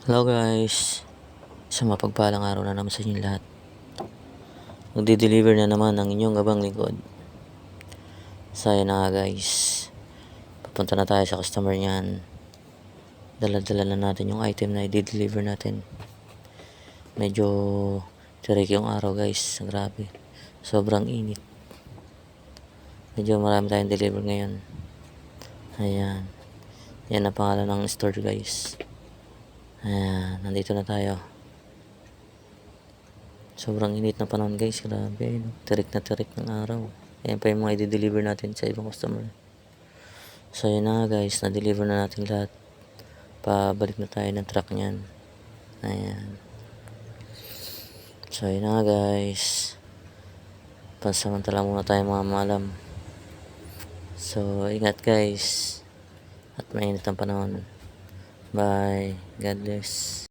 Hello guys, isang mapagpalang araw na naman sa inyo lahat. Magdi-deliver na naman ang inyong abang lingkod. Saya na nga guys, papunta na tayo sa customer niyan. Dala-dala na natin yung item na i-deliver natin. Medyo tirik yung araw guys, grabe. Sobrang init. Medyo marami tayong deliver ngayon. Ayan, yan ang pangalan ng store guys. Ayan, nandito na tayo. Sobrang init na panahon guys, grabe, no? Tirik na tirik ng araw. Ayan pa yung mga i-deliver natin sa ibang customer. So yun na guys, na-deliver na natin lahat. Pabalik na tayo ng truck niyan. Ayan. So yun na guys, pansamantala muna tayo mga malam. So ingat guys, at mainit ang panahon. Bye, God bless.